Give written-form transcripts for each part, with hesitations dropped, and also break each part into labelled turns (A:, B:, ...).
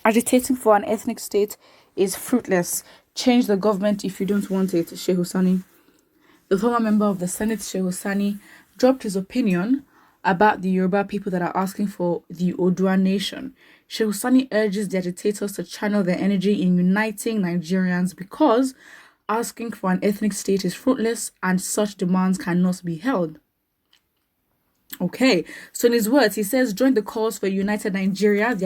A: Agitating for an ethnic state is fruitless. Change the government if you don't want it, SHEHU. The former member of the Senate, SHEHU, dropped his opinion about the Yoruba people that are asking for the Odua nation. SHEHU urges the agitators to channel their energy in uniting Nigerians because asking for an ethnic state is fruitless and such demands cannot be held. Okay, so in his words, he says, join the calls for a united Nigeria. The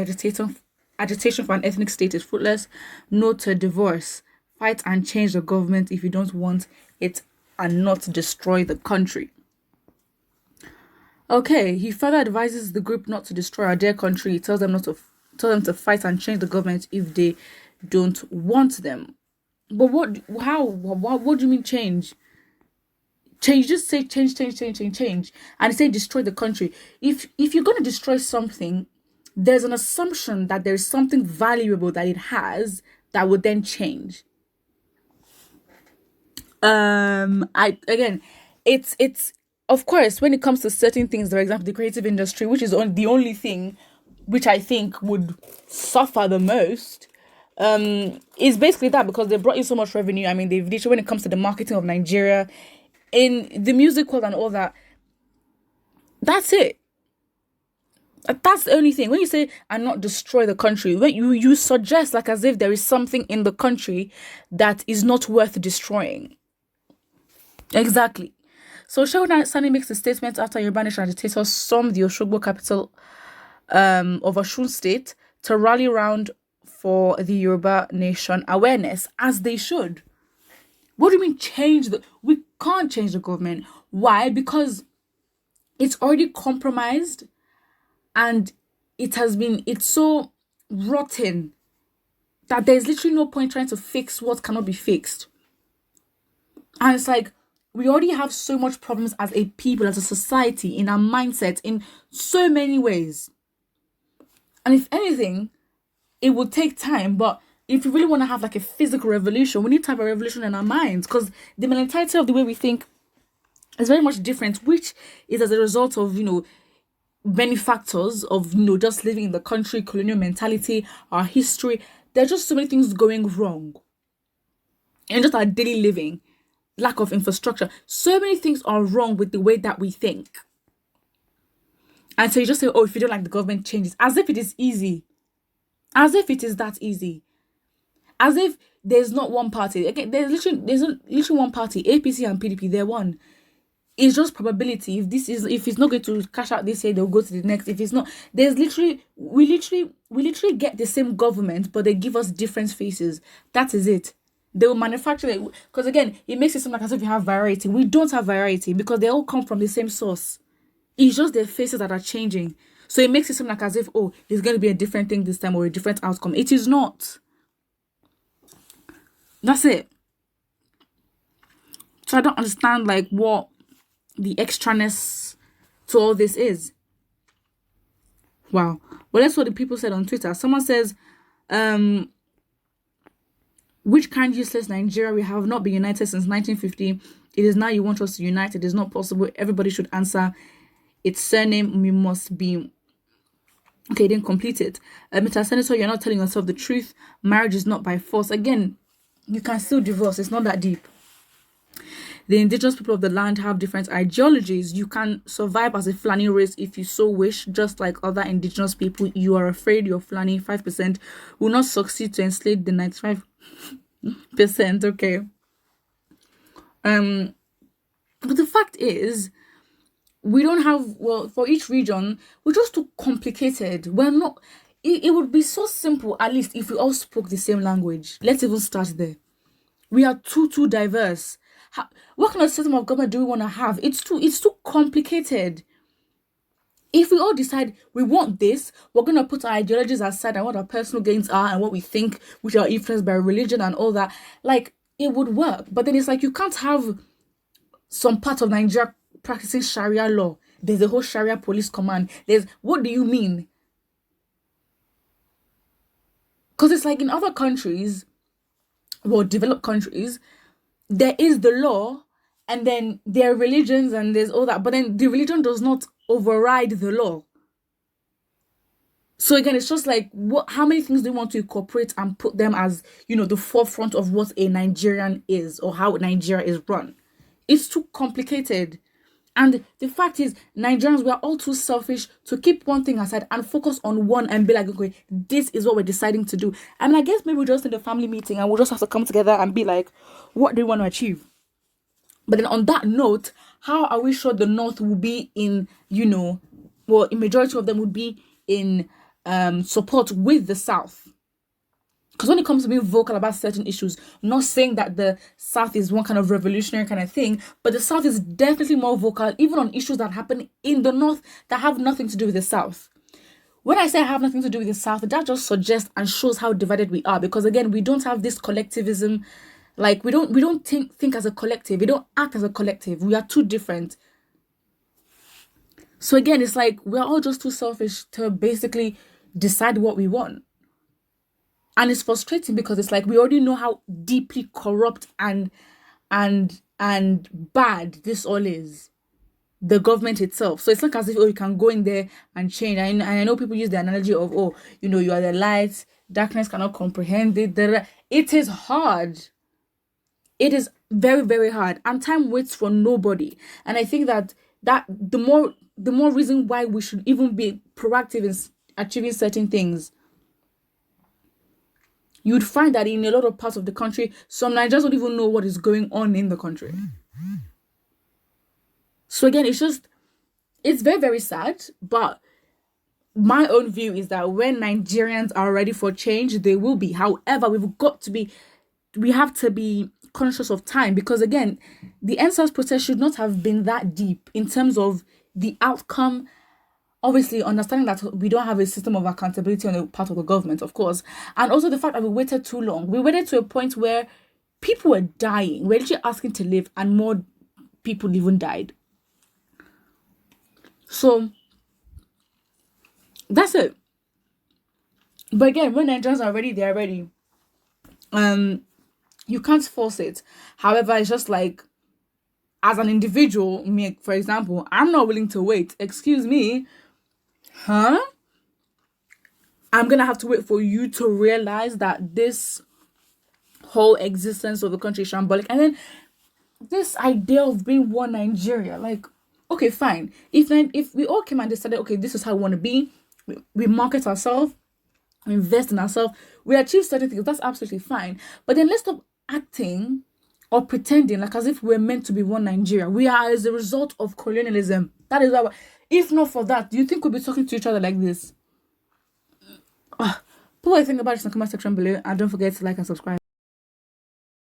A: agitation for an ethnic state is fruitless. No to divorce. Fight and change the government if you don't want it and not destroy the country. Okay, he further advises the group not to destroy their country. He tells them to fight and change the government if they don't want them. But what do you mean change? Change, just say change. And he said destroy the country. If you're going to destroy something, there's an assumption that there's something valuable that it has that would then change. It's of course, when it comes to certain things, for example, the creative industry, which is the only thing which I think would suffer the most, is basically that, because they brought in so much revenue. I mean, they've literally, when it comes to the marketing of Nigeria, in the music world and all that, that's it. That's the only thing. When you say and not destroy the country, when you suggest like as if there is something in the country that is not worth destroying. Exactly. So SHEHU makes a statement after Yoruba nation agitators stormed the Oshogbo capital of Osun State to rally round for the Yoruba nation awareness, as they should. What do you mean we can't change the government? Why? Because it's already compromised and it's so rotten that there's literally no point trying to fix what cannot be fixed. And it's like, we already have so much problems as a people, as a society, in our mindset, in so many ways. And if anything, it would take time, but if we really want to have like a physical revolution, we need to have a revolution in our minds, because the mentality of the way we think is very much different, which is as a result of, many factors of, just living in the country, colonial mentality, our history. There are just so many things going wrong. And just our daily living, lack of infrastructure. So many things are wrong with the way that we think. And so you just say, oh, if you don't like the government, changes. As if it is easy. As if it is that easy. As if there's not one party. Again, there's literally one party. APC and PDP, they're one. It's just probability. If it's not going to cash out this year, they'll go to the next. If it's not, we literally get the same government, but they give us different faces. That is it. They will manufacture it, because again, it makes it seem like as if we have variety. We don't have variety because they all come from the same source. It's just their faces that are changing. So it makes it seem like as if, oh, it's going to be a different thing this time or a different outcome. It is not. That's it. So I don't understand like what the extraness to all this is. Wow. Well, that's what the people said on Twitter. Someone says, which kind useless Nigeria? We have not been united since 1950. It is now you want us to unite. It is not possible. Everybody should answer its surname. We must be... Okay, didn't complete it. Mr. Senator, you're not telling yourself the truth. Marriage is not by force. Again, you can still divorce. It's not that deep. The indigenous people of the land have different ideologies. You can survive as a Fulani race if you so wish, just like other indigenous people. You are afraid your Fulani 5% will not succeed to enslave the 95%. Okay. But the fact is, we don't have, well, for each region, we're just too complicated. We're not, it would be so simple, at least, if we all spoke the same language. Let's even start there. We are too diverse. What kind of system of government do we want to have? It's too complicated. If we all decide we want this, we're going to put our ideologies aside and what our personal gains are and what we think, which are influenced by religion and all that, like, it would work. But then it's like, you can't have some part of Nigeria practicing Sharia law. There's a whole Sharia police command. What do you mean? Because it's like in other countries, well, developed countries, there is the law, and then there are religions, and there's all that. But then the religion does not override the law. So again, it's just like, how many things do you want to incorporate and put them as, the forefront of what a Nigerian is or how Nigeria is run? It's too complicated. And the fact is, Nigerians, we are all too selfish to keep one thing aside and focus on one and be like, okay, this is what we're deciding to do. And I guess maybe we're just in a family meeting and we'll just have to come together and be like, what do we want to achieve? But then on that note, how are we sure the North will be in, a majority of them would be in support with the South? Because when it comes to being vocal about certain issues, I'm not saying that the South is one kind of revolutionary kind of thing, but the South is definitely more vocal, even on issues that happen in the North that have nothing to do with the South. When I say I have nothing to do with the South, that just suggests and shows how divided we are. Because again, we don't have this collectivism. Like we don't think as a collective. We don't act as a collective. We are too different. So again, it's like we're all just too selfish to basically decide what we want. And it's frustrating because it's like we already know how deeply corrupt and bad this all is. The government itself. So it's not as if, you can go in there and change. And I know people use the analogy of, you are the light, darkness cannot comprehend it. It is hard. It is very, very hard. And time waits for nobody. And I think that the more reason why we should even be proactive in achieving certain things. You'd find that in a lot of parts of the country, some Nigerians don't even know what is going on in the country. So again, it's very, very sad. But my own view is that when Nigerians are ready for change, they will be. However, we have to be conscious of time, because again, the NSAS protest should not have been that deep in terms of the outcome. Obviously, understanding that we don't have a system of accountability on the part of the government, of course. And also the fact that we waited too long. We waited to a point where people were dying. We're literally asking to live, and more people even died. So, that's it. But again, when Nigerians are ready, they're ready. You can't force it. However, it's just like, as an individual, me, for example, I'm not willing to wait. Excuse me. Huh? I'm gonna have to wait for you to realize that this whole existence of the country is shambolic. And then this idea of being one Nigeria, like, okay, fine. If we all came and decided, okay, this is how we want to be, we market ourselves, we invest in ourselves, we achieve certain things, that's absolutely fine. But then let's stop acting or pretending like as if we're meant to be one Nigeria. We are as a result of colonialism. That is why. If not for that, do you think we'll be talking to each other like this? Put what you think about it in the comment section below, and don't forget to like and subscribe.